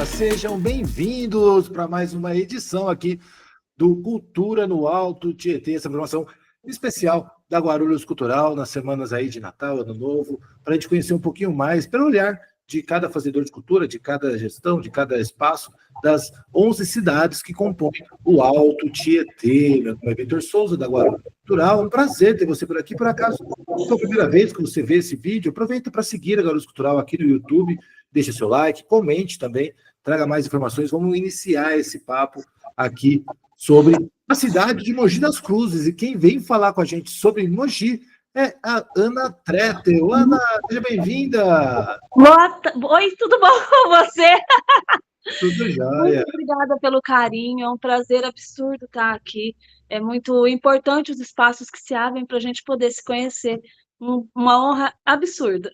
Sejam bem-vindos para mais uma edição aqui do Cultura no Alto Tietê, essa programação especial da Guarulhos Cultural, nas semanas aí de Natal, Ano Novo, para a gente conhecer um pouquinho mais, pelo olhar de cada fazedor de cultura, de cada gestão, de cada espaço, das 11 cidades que compõem o Alto Tietê. Meu nome é Vitor Souza, da Guarulhos Cultural, um prazer ter você por aqui. Por acaso, se é a primeira vez que você vê esse vídeo, aproveita para seguir a Guarulhos Cultural aqui no YouTube, deixe seu like, comente também, traga mais informações. Vamos iniciar esse papo aqui sobre a cidade de Mogi das Cruzes. E quem vem falar com a gente sobre Mogi é a Ana Tretel. Ana, seja bem-vinda! Oi, tudo bom com você? Tudo jóia. Muito obrigada pelo carinho, é um prazer absurdo estar aqui. É muito importante os espaços que se abrem para a gente poder se conhecer. Uma honra absurda.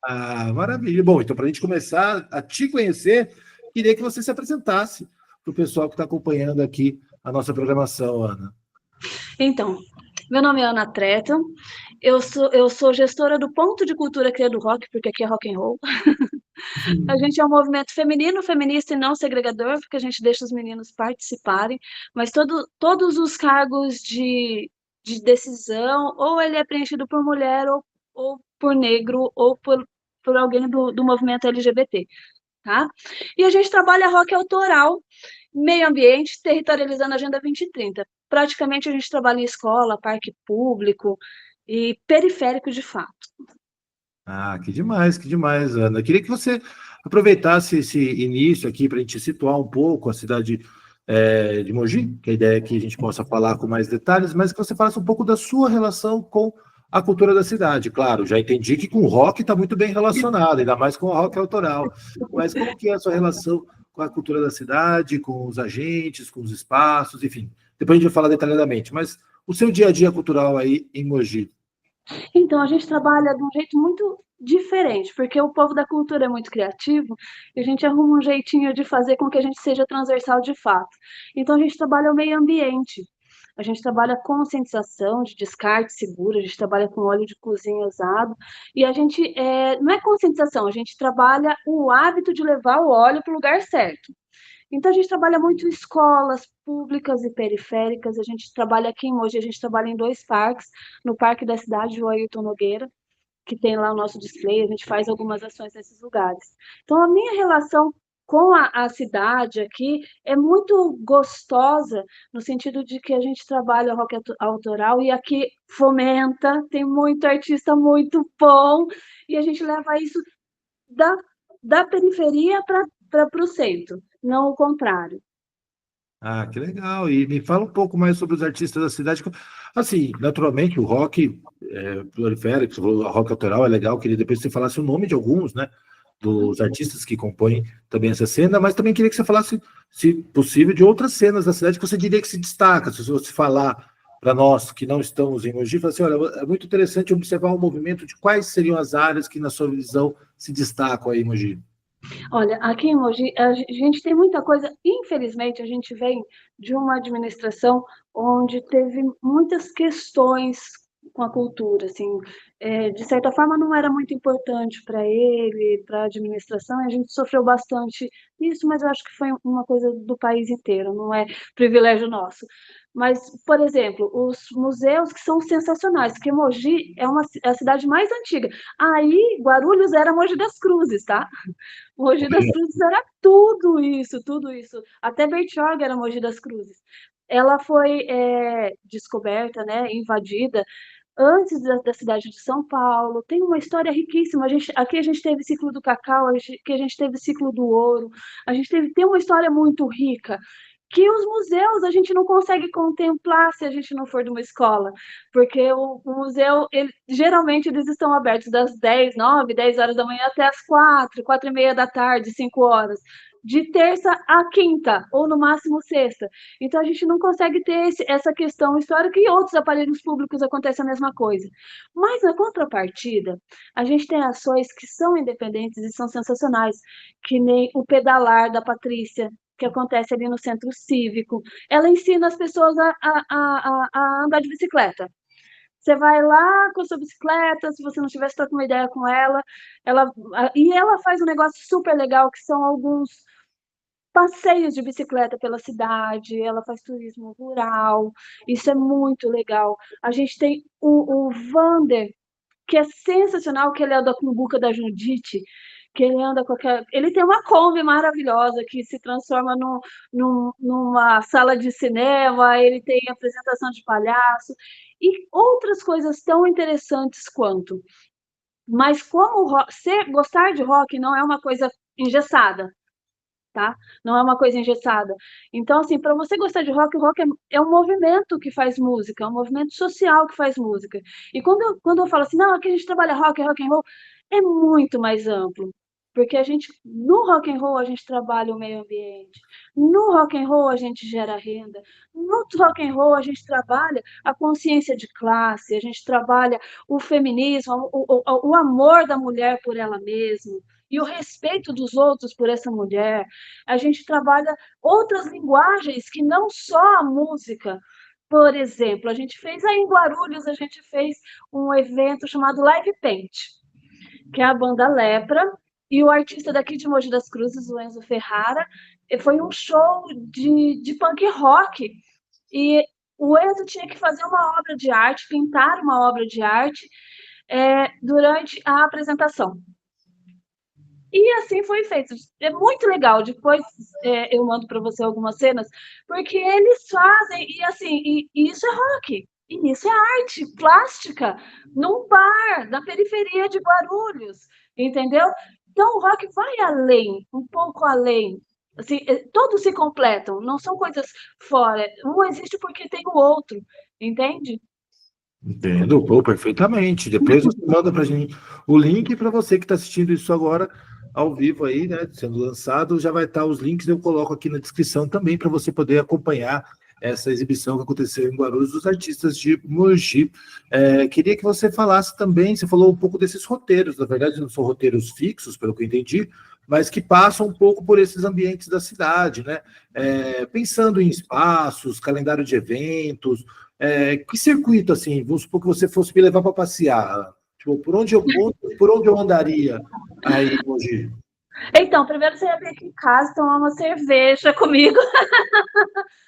Ah, maravilha. Bom, então, para a gente começar a te conhecer, queria que você se apresentasse para o pessoal que está acompanhando aqui a nossa programação, Ana. Então, meu nome é Ana Tretel, eu sou gestora do Ponto de Cultura Cria do Rock, porque aqui é rock and roll. A gente é um movimento feminino, feminista e não segregador, porque a gente deixa os meninos participarem, mas todos os cargos de decisão, ou ele é preenchido por mulher, ou por negro, ou por alguém do movimento LGBT, tá? E a gente trabalha rock autoral, meio ambiente, territorializando a Agenda 2030. Praticamente a gente trabalha em escola, parque público e periférico de fato. Ah, que demais, Ana. Eu queria que você aproveitasse esse início aqui para a gente situar um pouco a cidade de Mogi, que a ideia é que a gente possa falar com mais detalhes, mas que você falasse um pouco da sua relação com a cultura da cidade. Claro, já entendi que com o rock está muito bem relacionado, ainda mais com o rock autoral. Mas como que é a sua relação com a cultura da cidade, com os agentes, com os espaços, enfim. Depois a gente vai falar detalhadamente, mas o seu dia a dia cultural aí em Mogi. Então, a gente trabalha de um jeito muito diferente, porque o povo da cultura é muito criativo e a gente arruma um jeitinho de fazer com que a gente seja transversal de fato. Então, a gente trabalha o meio ambiente, a gente trabalha conscientização de descarte seguro, a gente trabalha com óleo de cozinha usado, e a gente, não é conscientização, a gente trabalha o hábito de levar o óleo para o lugar certo. Então, a gente trabalha muito em escolas públicas e periféricas, a gente trabalha aqui em Mogi, a gente trabalha em 2 parques, no Parque da Cidade, o Ailton Nogueira, que tem lá o nosso display, a gente faz algumas ações nesses lugares. Então, a minha relação com a cidade aqui é muito gostosa, no sentido de que a gente trabalha rock autoral e aqui fomenta, tem muito artista muito bom, e a gente leva isso da periferia para o centro, não o contrário. Ah, que legal. E me fala um pouco mais sobre os artistas da cidade. Assim, naturalmente, o rock prolifera, que você falou, o rock autoral é legal, queria depois que você falasse o nome de alguns, né, dos artistas que compõem também essa cena, mas também queria que você falasse, se possível, de outras cenas da cidade que você diria que se destaca. Se você falar para nós que não estamos em Mogi, fala assim, olha, é muito interessante observar o movimento de quais seriam as áreas que, na sua visão, se destacam aí em Mogi. Olha, aqui em Mogi, a gente tem muita coisa. Infelizmente, a gente vem de uma administração onde teve muitas questões com a cultura, assim, de certa forma não era muito importante para ele, para a administração, e a gente sofreu bastante isso, mas eu acho que foi uma coisa do país inteiro, não é privilégio nosso. Mas, por exemplo, os museus que são sensacionais, porque Mogi é a cidade mais antiga. Aí, Guarulhos era Mogi das Cruzes, tá? Mogi das Cruzes era tudo isso, tudo isso. Até Bertioga era Mogi das Cruzes. Ela foi descoberta, né, invadida antes da cidade de São Paulo. Tem uma história riquíssima. Aqui a gente teve ciclo do cacau, aqui a gente teve ciclo do ouro. Tem uma história muito rica que os museus a gente não consegue contemplar se a gente não for de uma escola, porque o museu, geralmente eles estão abertos das 10, 9, 10 horas da manhã até as 4, 4 e meia da tarde, 5 horas. de terça a quinta, ou no máximo sexta. Então, a gente não consegue ter essa questão histórica, e outros aparelhos públicos acontece a mesma coisa. Mas, na contrapartida, a gente tem ações que são independentes e são sensacionais, que nem o Pedalar da Patrícia, que acontece ali no Centro Cívico. Ela ensina as pessoas a andar de bicicleta. Você vai lá com a sua bicicleta, se você não tivesse trocado uma ideia com ela, e ela faz um negócio super legal, que são alguns passeios de bicicleta pela cidade, ela faz turismo rural, isso é muito legal. A gente tem o Vander, que é sensacional, que ele é da Cumbuca da Judite, que ele anda com aquela... Ele tem uma Kombi maravilhosa que se transforma numa sala de cinema, ele tem apresentação de palhaço, e outras coisas tão interessantes quanto. Mas como gostar de rock não é uma coisa engessada, tá? Não é uma coisa engessada. Então, assim, para você gostar de rock, o rock é um movimento que faz música, é um movimento social que faz música. E quando eu falo assim, não, aqui a gente trabalha rock and roll, é muito mais amplo. Porque no rock and roll a gente trabalha o meio ambiente, no rock and roll a gente gera renda, no rock and roll a gente trabalha a consciência de classe, a gente trabalha o feminismo, o amor da mulher por ela mesma, e o respeito dos outros por essa mulher. A gente trabalha outras linguagens que não só a música. Por exemplo, a gente fez aí em Guarulhos, a gente fez um evento chamado Live Paint, que é a banda Lepra, e o artista daqui de Mogi das Cruzes, o Enzo Ferrara, foi um show de punk rock, e o Enzo tinha que fazer uma obra de arte, pintar uma obra de arte durante a apresentação. E assim foi feito. É muito legal. Depois eu mando para você algumas cenas, porque eles fazem, e assim, e isso é rock, e isso é arte plástica, num bar, na periferia de Guarulhos, entendeu? Então o rock vai além, um pouco além. Assim, todos se completam, não são coisas fora. Um existe porque tem o outro, entende? Entendo, pô, perfeitamente. Depois você manda para a gente o link para você que está assistindo isso agora ao vivo aí, né? Sendo lançado, já vai estar os links, eu coloco aqui na descrição também para você poder acompanhar essa exibição que aconteceu em Guarulhos dos artistas de Mogi. Queria que você falasse também, você falou um pouco desses roteiros, na verdade não são roteiros fixos, pelo que eu entendi, mas que passam um pouco por esses ambientes da cidade, né? Pensando em espaços, calendário de eventos, que circuito, assim, vamos supor que você fosse me levar para passear, tipo, por onde eu andaria aí hoje? Então, primeiro você ia vir aqui em casa tomar uma cerveja comigo.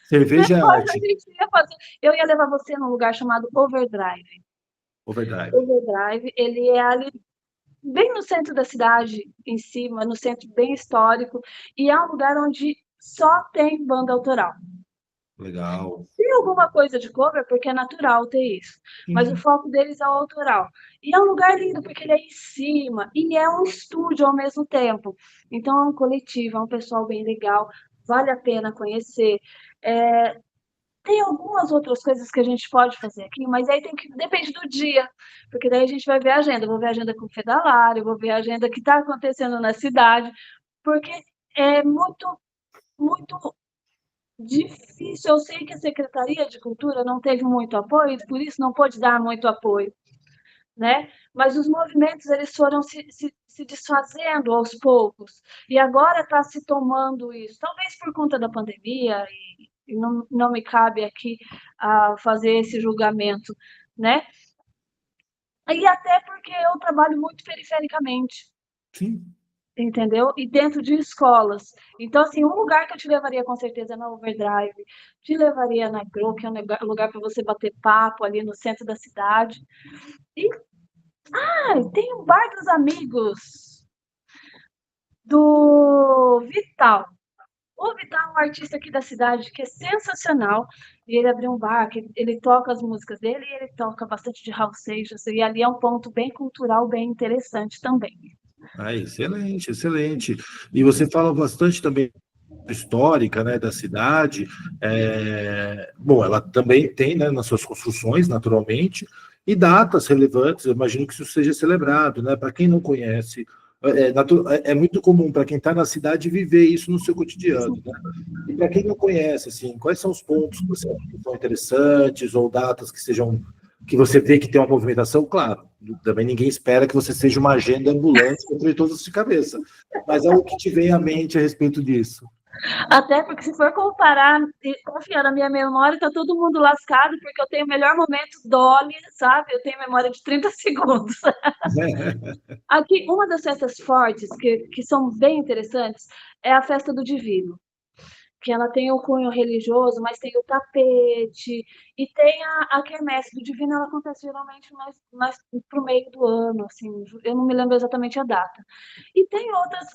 Cerveja é Depois a arte. gente ia fazer. Eu ia levar você num lugar chamado Overdrive. Overdrive. Overdrive, ele é ali bem no centro da cidade, em cima, no centro bem histórico, e é um lugar onde só tem banda autoral. Legal. Tem alguma coisa de cover, porque é natural ter isso, mas o foco deles é o autoral. E é um lugar lindo, porque ele é em cima, e é um estúdio ao mesmo tempo. Então é um coletivo, é um pessoal bem legal, vale a pena conhecer. Tem algumas outras coisas que a gente pode fazer aqui, mas aí depende do dia, porque daí a gente vai ver a agenda. Eu vou ver a agenda com o Fedalário, eu vou ver a agenda que está acontecendo na cidade, porque é muito, muito difícil. Eu sei que a Secretaria de Cultura não teve muito apoio, e por isso não pôde dar muito apoio, né? Mas os movimentos eles foram se desfazendo aos poucos, e agora está se tomando isso, talvez por conta da pandemia, e não me cabe aqui fazer esse julgamento, né? E até porque eu trabalho muito perifericamente, Sim. entendeu? E dentro de escolas. Então, assim, um lugar que eu te levaria com certeza é na Overdrive, te levaria na Grow, que é um lugar para você bater papo ali no centro da cidade. E tem o Bar dos Amigos, do Vital. O Vital é um artista aqui da cidade que é sensacional, e ele abriu um bar, que ele toca as músicas dele, e ele toca bastante de Raul Seixas, e ali é um ponto bem cultural, bem interessante também. Excelente, excelente. E você fala bastante também histórica, né, da cidade. Bom, ela também tem, né, nas suas construções, naturalmente, e datas relevantes. Eu imagino que isso seja celebrado, né? Para quem não conhece É muito comum para quem está na cidade viver isso no seu cotidiano, né? E para quem não conhece, assim, quais são os pontos que você acha que são interessantes ou datas que sejam que você vê que tem uma movimentação? Claro, também ninguém espera que você seja uma agenda ambulante para todos de cabeça, mas é o que te vem à mente a respeito disso. Até porque se for comparar, confiar na minha memória, tá todo mundo lascado, porque eu tenho o melhor momento Dolly, sabe? Eu tenho memória de 30 segundos. Aqui, uma das festas fortes, que são bem interessantes, é a festa do Divino, que ela tem o cunho religioso, mas tem o tapete, e tem a quermesse do Divino, ela acontece geralmente mais para o meio do ano, assim, eu não me lembro exatamente a data. E tem outras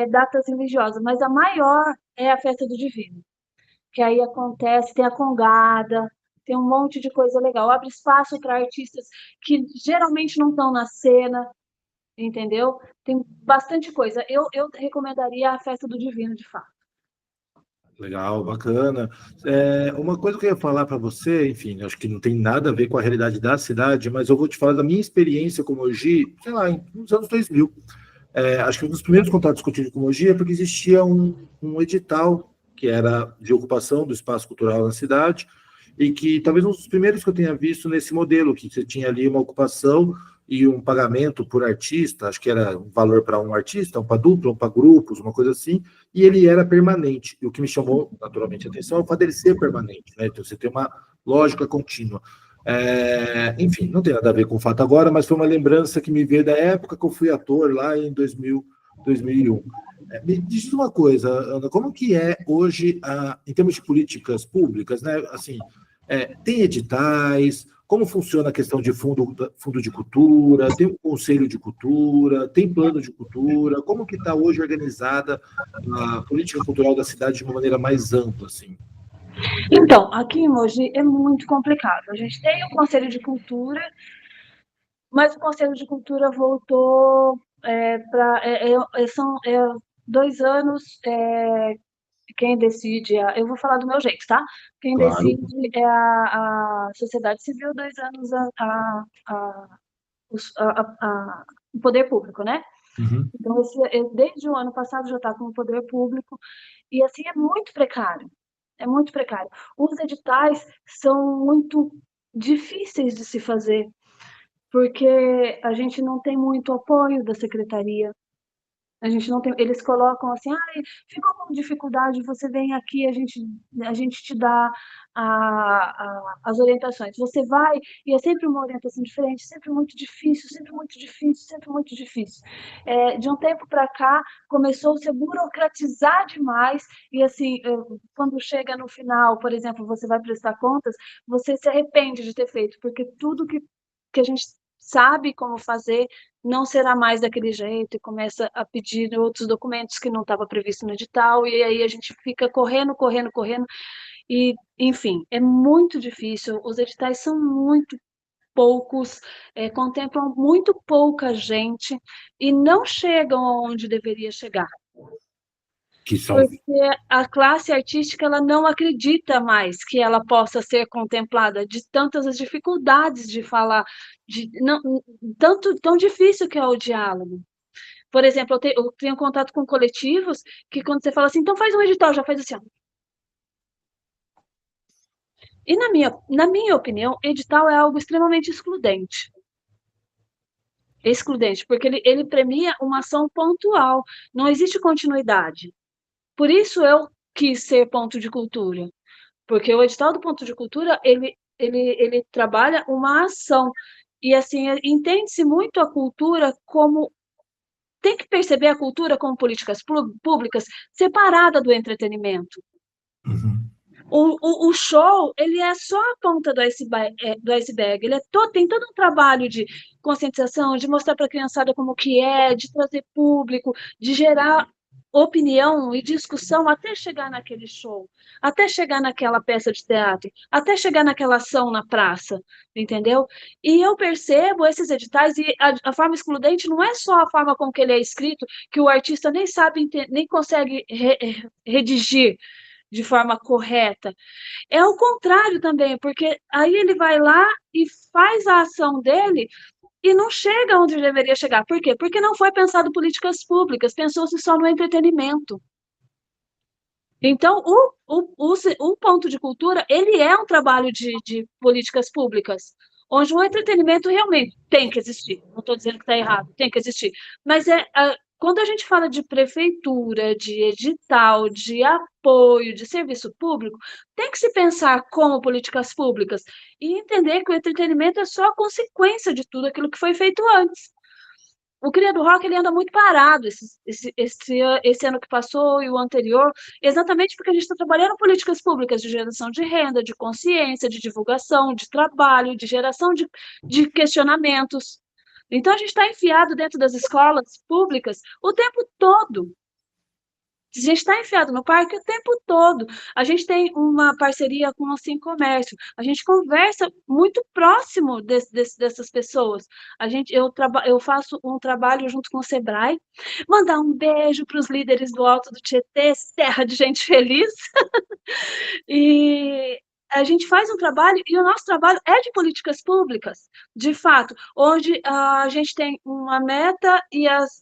datas religiosas, mas a maior é a festa do Divino, que aí acontece, tem a congada, tem um monte de coisa legal, abre espaço para artistas que geralmente não estão na cena, entendeu? Tem bastante coisa. Eu recomendaria a festa do Divino, de fato. Legal, bacana. Uma coisa que eu ia falar para você, enfim, acho que não tem nada a ver com a realidade da cidade, mas eu vou te falar da minha experiência com Mogi, sei lá, nos anos 2000. Acho que um dos primeiros contatos que eu tive com Mogi é porque existia um edital que era de ocupação do espaço cultural na cidade, e que talvez um dos primeiros que eu tenha visto nesse modelo, que você tinha ali uma ocupação e um pagamento por artista, acho que era um valor para um artista, um para dupla, um para grupos, uma coisa assim, e ele era permanente. E o que me chamou naturalmente a atenção é o fato dele ser permanente, né? Então você tem uma lógica contínua. Enfim, não tem nada a ver com o fato agora, mas foi uma lembrança que me veio da época que eu fui ator lá em 2000, 2001. Me diz uma coisa, Ana, como que é hoje, em termos de políticas públicas, né? Assim, tem editais, como funciona a questão de fundo de cultura, tem um conselho de cultura, tem plano de cultura, como que está hoje organizada a política cultural da cidade de uma maneira mais ampla, assim? Então, aqui em Mogi é muito complicado. A gente tem o Conselho de Cultura, mas o Conselho de Cultura voltou para. São 2 anos. Quem decide. Eu vou falar do meu jeito, tá? Quem Claro. decide é a sociedade civil, 2 anos o poder público, né? Uhum. Então, desde o ano passado já está com o poder público, e assim é muito precário. É muito precário. Os editais são muito difíceis de se fazer, porque a gente não tem muito apoio da secretaria. A gente não tem, eles colocam assim, ficou com dificuldade, você vem aqui, a gente te dá as orientações. Você vai, e é sempre uma orientação diferente, sempre muito difícil, sempre muito difícil, sempre muito difícil. De um tempo para cá, começou-se a burocratizar demais, e assim, quando chega no final, por exemplo, você vai prestar contas, você se arrepende de ter feito, porque tudo que a gente sabe como fazer, não será mais daquele jeito, e começa a pedir outros documentos que não estava previsto no edital, e aí a gente fica correndo, correndo, correndo, e, enfim, é muito difícil, os editais são muito poucos, contemplam muito pouca gente, e não chegam aonde deveria chegar. Que são. Porque a classe artística ela não acredita mais que ela possa ser contemplada de tantas as dificuldades de falar, não, tão difícil que é o diálogo. Por exemplo, eu tenho contato com coletivos que quando você fala assim, então faz um edital, já faz assim, ó. E na minha opinião, edital é algo extremamente excludente. Excludente, porque ele premia uma ação pontual, não existe continuidade. Por isso eu quis ser ponto de cultura, porque o edital do ponto de cultura, ele trabalha uma ação, e assim, entende-se muito a cultura como, tem que perceber a cultura como políticas públicas separada do entretenimento. Uhum. O show, ele é só a ponta do iceberg, tem todo um trabalho de conscientização, de mostrar para a criançada como que é, de trazer público, de gerar opinião e discussão até chegar naquele show, até chegar naquela peça de teatro, até chegar naquela ação na praça, entendeu? E eu percebo esses editais, e a forma excludente não é só a forma com que ele é escrito, que o artista nem sabe, nem consegue redigir de forma correta. É o contrário também, porque aí ele vai lá e faz a ação dele e não chega onde deveria chegar. Por quê? Porque não foi pensado políticas públicas, pensou-se só no entretenimento. Então, o ponto de cultura, ele é um trabalho de políticas públicas, onde o entretenimento realmente tem que existir. Não estou dizendo que está errado, tem que existir. Mas quando a gente fala de prefeitura, de edital, de apoio, de serviço público, tem que se pensar como políticas públicas e entender que o entretenimento é só consequência de tudo aquilo que foi feito antes. O Cria do Rock, ele anda muito parado esse ano que passou e o anterior, exatamente porque a gente está trabalhando políticas públicas de geração de renda, de consciência, de divulgação, de trabalho, de geração de questionamentos. Então, a gente está enfiado dentro das escolas públicas o tempo todo. A gente está enfiado no parque o tempo todo. A gente tem uma parceria com o Sim Comércio. A gente conversa muito próximo dessas pessoas. Eu faço um trabalho junto com o Sebrae. Mandar um beijo para os líderes do Alto do Tietê, terra de gente feliz. E a gente faz um trabalho, e o nosso trabalho é de políticas públicas, de fato, onde a gente tem uma meta e as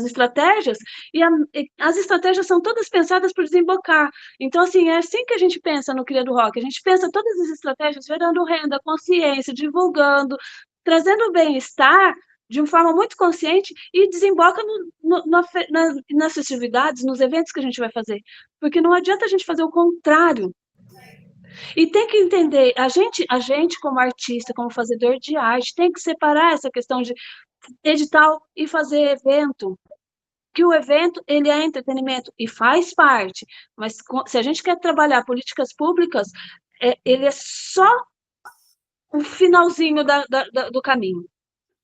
estratégias, e as estratégias são todas pensadas por desembocar. Então, assim, é assim que a gente pensa no Cria do Rock. A gente pensa todas as estratégias gerando renda, consciência, divulgando, trazendo bem-estar de uma forma muito consciente e desemboca nas festividades, nos eventos que a gente vai fazer. Porque não adianta a gente fazer o contrário. E tem que entender, a gente como artista, como fazedor de arte, tem que separar essa questão de edital e fazer evento. Que o evento, ele é entretenimento e faz parte, mas se a gente quer trabalhar políticas públicas, ele é só o finalzinho do caminho.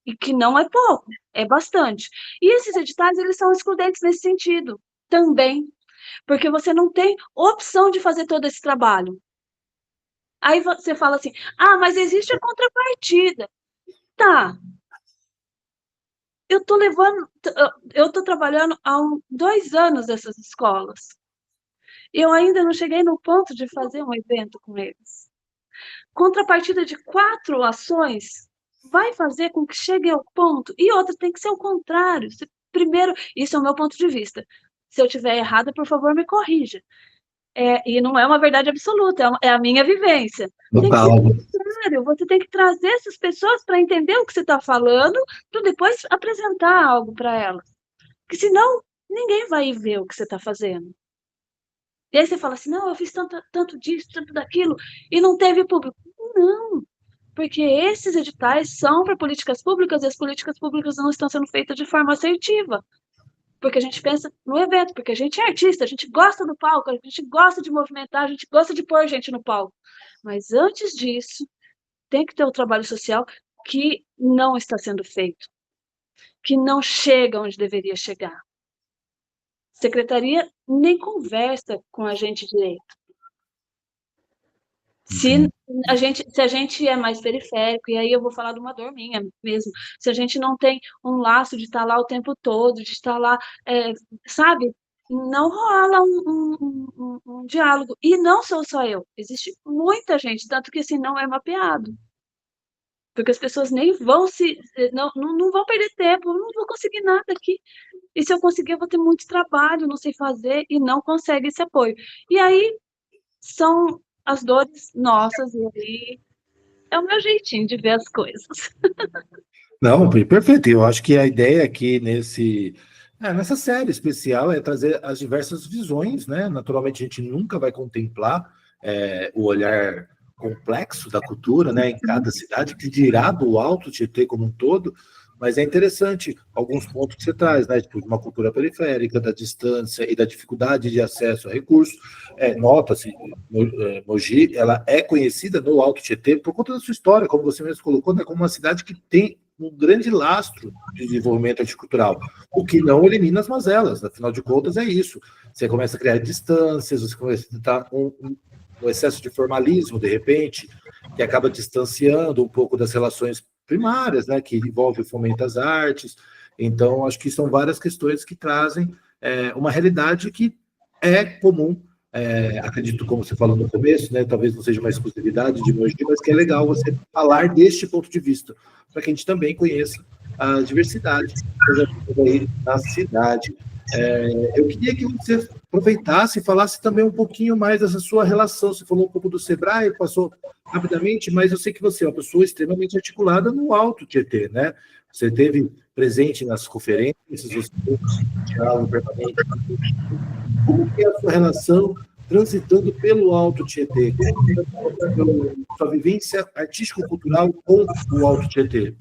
E que não é pouco, é bastante. E esses editais, eles são excludentes nesse sentido, também, porque você não tem opção de fazer todo esse trabalho. Aí você fala assim, mas existe a contrapartida. Tá, eu estou trabalhando há 2 anos nessas escolas. Eu ainda não cheguei no ponto de fazer um evento com eles. Contrapartida de 4 ações vai fazer com que chegue ao ponto, e outra tem que ser o contrário. Primeiro, isso é o meu ponto de vista. Se eu estiver errada, por favor, me corrija. E não é uma verdade absoluta, é a minha vivência. Tem que ser o contrário, você tem que trazer essas pessoas para entender o que você está falando, para depois apresentar algo para elas. Porque senão, ninguém vai ver o que você está fazendo. E aí você fala assim, não, eu fiz tanto disso, tanto daquilo, e não teve público. Não, porque esses editais são para políticas públicas e as políticas públicas não estão sendo feitas de forma assertiva. Porque a gente pensa no evento, porque a gente é artista, a gente gosta do palco, a gente gosta de movimentar, a gente gosta de pôr gente no palco. Mas antes disso, tem que ter o trabalho social que não está sendo feito, que não chega onde deveria chegar. Secretaria nem conversa com a gente direito. Se a gente é mais periférico, e aí eu vou falar de uma dor minha mesmo, se a gente não tem um laço de estar lá o tempo todo, de estar lá, sabe, não rola um diálogo. E não sou só eu, existe muita gente, tanto que assim, não é mapeado. Porque as pessoas nem vão não vão perder tempo, eu não vou conseguir nada aqui. E se eu conseguir, eu vou ter muito trabalho, não sei fazer, e não consegue esse apoio. E aí, são as dores nossas, e aí é o meu jeitinho de ver as coisas. Não, perfeito. Eu acho que a ideia aqui nessa série especial é trazer as diversas visões, né? Naturalmente, a gente nunca vai contemplar o olhar complexo da cultura, né? Em cada cidade, que dirá do Alto Tietê como um todo, mas é interessante alguns pontos que você traz, né? Tipo, uma cultura periférica, da distância e da dificuldade de acesso a recursos. Nota-se, Mogi, ela é conhecida no Alto Tietê por conta da sua história, como você mesmo colocou, né? Como uma cidade que tem um grande lastro de desenvolvimento horticultural, o que não elimina as mazelas, afinal de contas é isso. Você começa a criar distâncias, você começa a tentar um excesso de formalismo, de repente, que acaba distanciando um pouco das relações primárias, né, que envolve o fomento às artes. Então, acho que são várias questões que trazem uma realidade que é comum acredito, como você falou no começo, né, talvez não seja uma exclusividade de Mogi, mas que é legal você falar deste ponto de vista, para que a gente também conheça a diversidade aí na cidade. Eu queria que você aproveitasse e falasse também um pouquinho mais dessa sua relação. Você falou um pouco do Sebrae, passou rapidamente, mas eu sei que você é uma pessoa extremamente articulada no Alto Tietê, né? Você esteve presente nas conferências, você teve um diálogo permanente. Como que é a sua relação transitando pelo Alto Tietê? Como que é a sua vivência artístico-cultural com o Alto Tietê?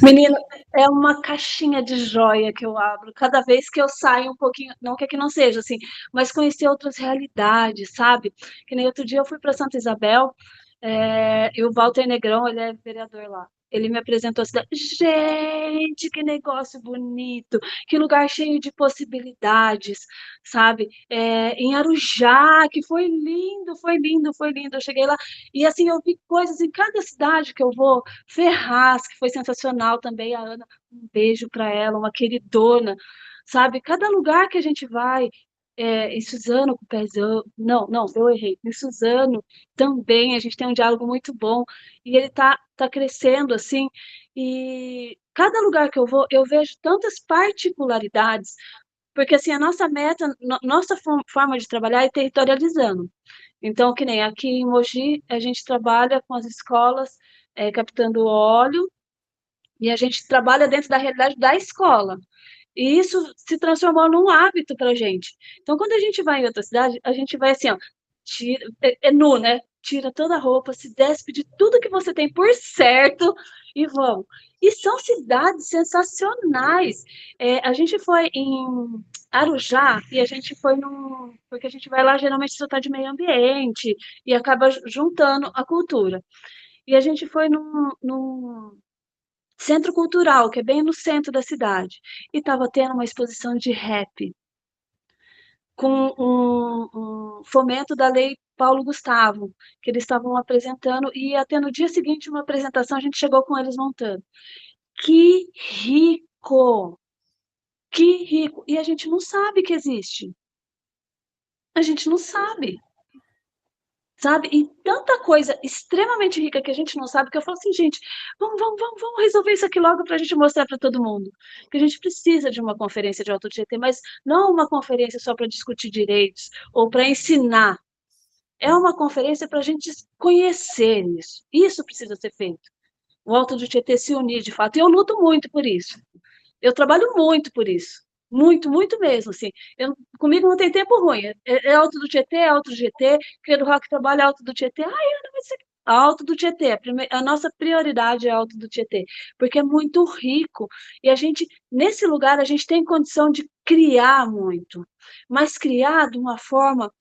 Menina, é uma caixinha de joia que eu abro cada vez que eu saio um pouquinho, não que aqui não seja assim, mas conhecer outras realidades, sabe? Que nem outro dia eu fui para Santa Isabel, e o Walter Negrão, ele é vereador lá. Ele me apresentou a cidade. Gente, que negócio bonito, que lugar cheio de possibilidades, sabe? Em Arujá, que foi lindo, foi lindo, foi lindo. Eu cheguei lá e assim eu vi coisas em cada cidade que eu vou. Ferraz, que foi sensacional também, a Ana, um beijo para ela, uma queridona, sabe? Cada lugar que a gente vai, em Suzano com o Pezão, não, eu errei, em Suzano também, a gente tem um diálogo muito bom, e ele tá crescendo, assim, e cada lugar que eu vou, eu vejo tantas particularidades, porque, assim, a nossa meta, nossa forma de trabalhar é territorializando. Então, que nem aqui em Mogi, a gente trabalha com as escolas, captando óleo, e a gente trabalha dentro da realidade da escola. E isso se transformou num hábito para a gente. Então, quando a gente vai em outra cidade, a gente vai assim, ó, tira, nu, né? Tira toda a roupa, se despe de tudo que você tem por certo e vamos. E são cidades sensacionais. A gente foi em Arujá e a gente foi num. Porque a gente vai lá geralmente tratar de meio ambiente e acaba juntando a cultura. E a gente foi num centro cultural, que é bem no centro da cidade, e estava tendo uma exposição de rap, com um fomento da Lei Paulo Gustavo, que eles estavam apresentando, e ia ter no dia seguinte uma apresentação, a gente chegou com eles montando. Que rico! Que rico! E a gente não sabe que existe. A gente não sabe. Sabe? E tanta coisa extremamente rica que a gente não sabe, que eu falo assim, gente, vamos resolver isso aqui logo para a gente mostrar para todo mundo. Que a gente precisa de uma conferência de Alto Tietê, mas não uma conferência só para discutir direitos ou para ensinar. É uma conferência para a gente conhecer isso. Isso precisa ser feito. O Alto do Tietê se unir, de fato. E eu luto muito por isso. Eu trabalho muito por isso. Muito, muito mesmo, assim. Comigo não tem tempo ruim. É Alto do Tietê, é Alto do GT, Cria do Rock trabalha Alto do Tietê. Ai, Ana, mas você... Alto do Tietê, a nossa prioridade é Alto do Tietê, porque é muito rico. E a gente, nesse lugar, a gente tem condição de criar muito, mas criar de uma forma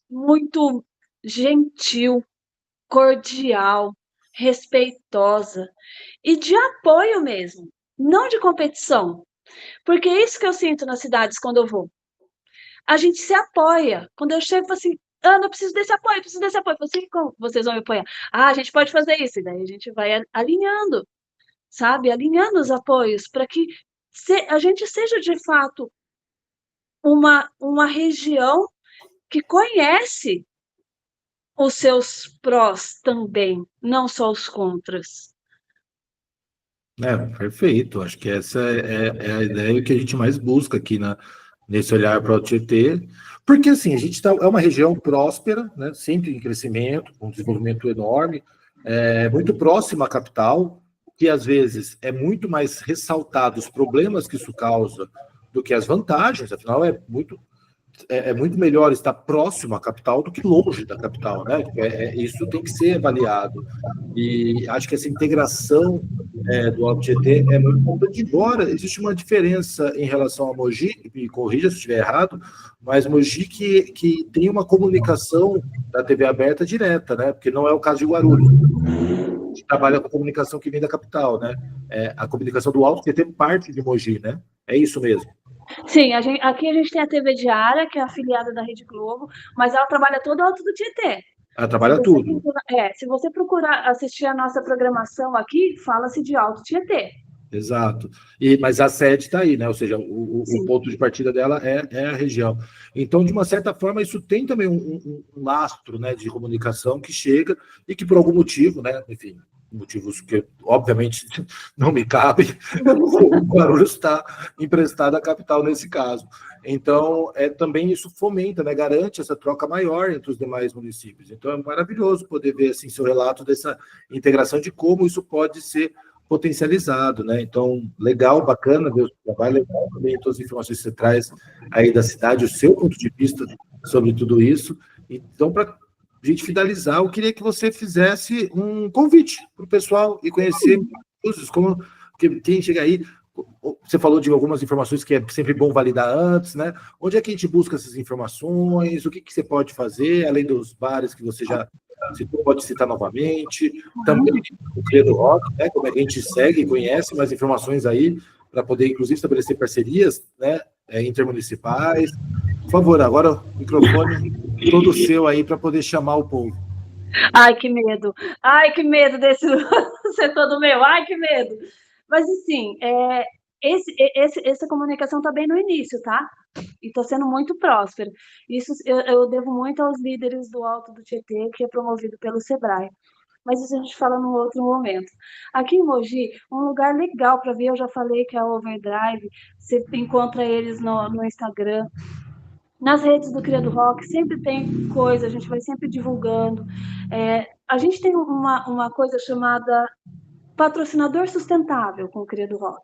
muito gentil, cordial, respeitosa e de apoio mesmo, não de competição. Porque é isso que eu sinto nas cidades quando eu vou. A gente se apoia. Quando eu chego, eu falo assim, Ana, eu preciso desse apoio, preciso desse apoio. Assim, como vocês vão me apoiar? Ah, a gente pode fazer isso. E daí a gente vai alinhando, sabe? Alinhando os apoios para que a gente seja, de fato, uma região que conhece os seus prós também, não só os contras. Perfeito. Acho que essa é a ideia que a gente mais busca aqui nesse olhar para o Tietê, porque assim, a gente é uma região próspera, né, sempre em crescimento, com um desenvolvimento enorme, muito próxima à capital, que às vezes é muito mais ressaltado os problemas que isso causa do que as vantagens, afinal é muito melhor estar próximo à capital do que longe da capital, né? Isso tem que ser avaliado. E acho que essa integração do Alto Tietê é muito importante, embora existe uma diferença em relação a Mogi, me corrija se estiver errado, mas Mogi que tem uma comunicação da TV aberta direta, né? Porque não é o caso de Guarulhos. A gente trabalha com a comunicação que vem da capital, né? A comunicação do Alto Tietê parte de Mogi, né? É isso mesmo. Sim, aqui a gente tem a TV Diária, que é afiliada da Rede Globo, mas ela trabalha todo o Alto do Tietê. Ela trabalha tudo. Se você procurar assistir a nossa programação aqui, fala-se de Alto Tietê. Exato. Mas a sede está aí, né? Ou seja, o ponto de partida dela é a região. Então, de uma certa forma, isso tem também um lastro, né, de comunicação que chega e que, por algum motivo, né, enfim, motivos que, obviamente, não me cabem, o Guarulhos está emprestado à capital nesse caso. Então, também isso fomenta, né, garante essa troca maior entre os demais municípios. Então, é maravilhoso poder ver assim, seu relato dessa integração, de como isso pode ser potencializado, né? Então, legal, bacana ver o seu trabalho, legal também todas as informações que você traz aí da cidade, o seu ponto de vista sobre tudo isso. Então, para a gente finalizar, eu queria que você fizesse um convite para o pessoal e conhecer como que quem chega aí. Você falou de algumas informações que é sempre bom validar antes, né? Onde é que a gente busca essas informações? O que você pode fazer, além dos bares que você já citou, pode citar novamente? Também o Credo Rock, né? Como é que a gente segue e conhece mais informações aí, para poder, inclusive, estabelecer parcerias, né? Intermunicipais. Por favor, agora o microfone todo seu aí para poder chamar o povo. Ai, que medo! Ai, que medo desse setor do meu! Ai, que medo! Mas, assim, essa comunicação está bem no início, tá? E está sendo muito próspera. Isso eu devo muito aos líderes do Alto do Tietê, que é promovido pelo Sebrae. Mas isso a gente fala num outro momento. Aqui em Mogi, um lugar legal para ver, eu já falei que é a Overdrive, você encontra eles no Instagram. Nas redes do Cria do Rock sempre tem coisa, a gente vai sempre divulgando. A gente tem uma coisa chamada patrocinador sustentável com o Cria do Rock,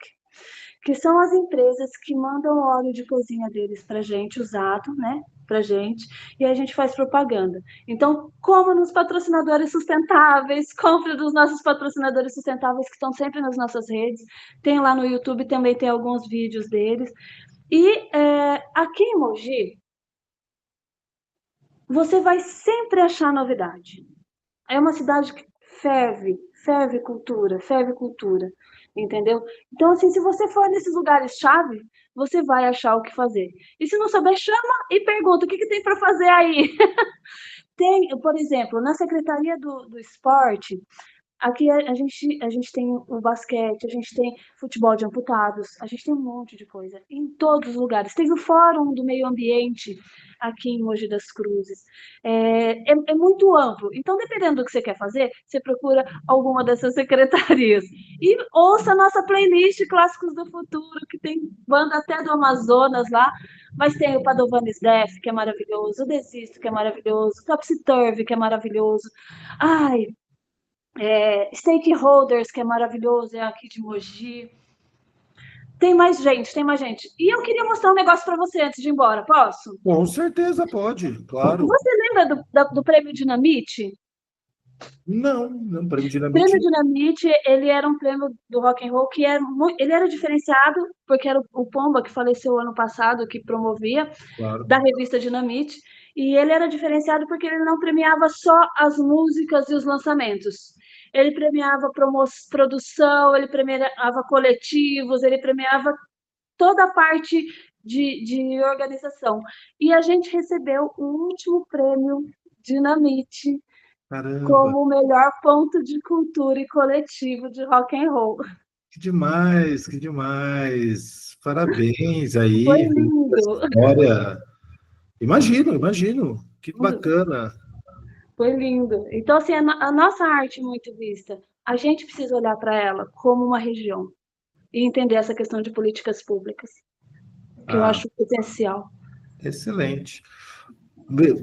que são as empresas que mandam o óleo de cozinha deles para a gente, usado, né? Para gente, e a gente faz propaganda. Então, como nos patrocinadores sustentáveis, compre dos nossos patrocinadores sustentáveis que estão sempre nas nossas redes. Tem lá no YouTube, também tem alguns vídeos deles. E aqui em Mogi, você vai sempre achar novidade. É uma cidade que ferve cultura, entendeu? Então, assim, se você for nesses lugares-chave, você vai achar o que fazer. E se não souber, chama e pergunta, o que tem para fazer aí? Tem, por exemplo, na Secretaria do Esporte, aqui a gente tem o basquete, a gente tem futebol de amputados, a gente tem um monte de coisa em todos os lugares. Tem o Fórum do Meio Ambiente aqui em Mogi das Cruzes. É muito amplo. Então, dependendo do que você quer fazer, você procura alguma dessas secretarias. E ouça a nossa playlist Clássicos do Futuro, que tem banda até do Amazonas lá, mas tem o Padovanes Def, que é maravilhoso, o Desisto, que é maravilhoso, o Topsy Turvy, que é maravilhoso. Ai, Stakeholders, que é maravilhoso, é aqui de Mogi. Tem mais gente. E eu queria mostrar um negócio para você antes de ir embora, posso? Com certeza pode, claro. Você lembra do Prêmio Dinamite? Não, Prêmio O Dinamite. Prêmio Dinamite, ele era um prêmio do rock and roll que ele era diferenciado, porque era o Pomba, que faleceu ano passado, que promovia, Claro. da revista Dinamite, e ele era diferenciado porque ele não premiava só as músicas e os lançamentos. Ele premiava produção, ele premiava coletivos, ele premiava toda a parte de organização. E a gente recebeu o último prêmio Dinamite, Caramba, como o melhor ponto de cultura e coletivo de rock and roll. que demais, que demais. Parabéns aí. Foi lindo. Olha, imagino. Que bacana. Foi lindo. Então, assim, a nossa arte muito vista, a gente precisa olhar para ela como uma região e entender essa questão de políticas públicas, que eu acho essencial. Excelente.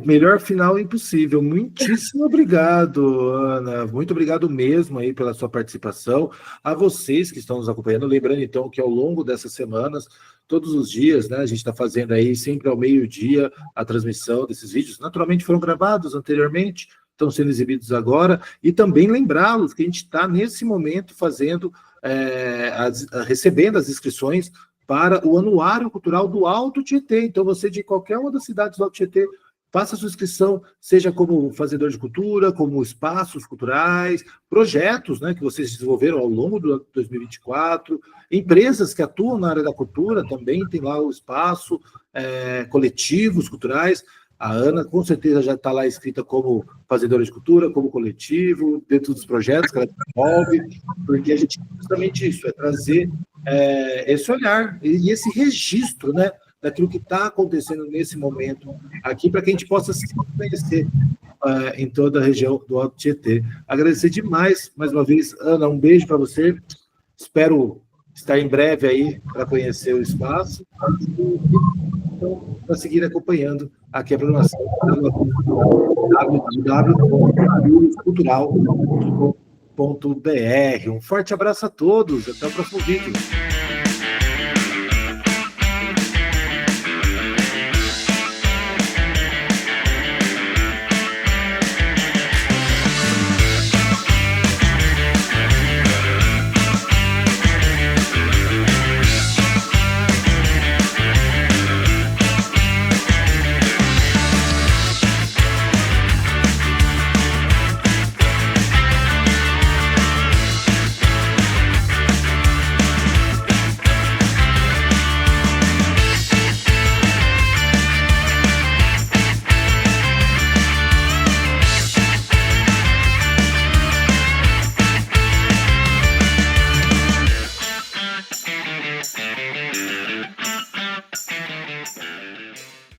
Melhor final impossível. Muitíssimo obrigado, Ana. Muito obrigado mesmo aí pela sua participação. A vocês que estão nos acompanhando, lembrando então que ao longo dessas semanas, todos os dias, né, a gente está fazendo aí sempre ao meio-dia a transmissão desses vídeos. Naturalmente foram gravados anteriormente, estão sendo exibidos agora, e também lembrá-los que a gente está nesse momento fazendo, recebendo as inscrições para o Anuário Cultural do Alto Tietê. Então, você de qualquer uma das cidades do Alto Tietê, faça a sua inscrição, seja como fazedor de cultura, como espaços culturais, projetos, né, que vocês desenvolveram ao longo do 2024, empresas que atuam na área da cultura também tem lá o espaço, coletivos culturais. A Ana, com certeza, já está lá escrita como fazedora de cultura, como coletivo, dentro dos projetos que ela desenvolve, porque a gente justamente isso, é trazer esse olhar e esse registro, né, daquilo que está acontecendo nesse momento aqui, para que a gente possa se conhecer em toda a região do Alto Tietê. Agradecer demais, mais uma vez, Ana, um beijo para você. Espero estar em breve aí para conhecer o espaço e para seguir acompanhando aqui a programação www.cultural.br. Um forte abraço a todos, até o próximo vídeo.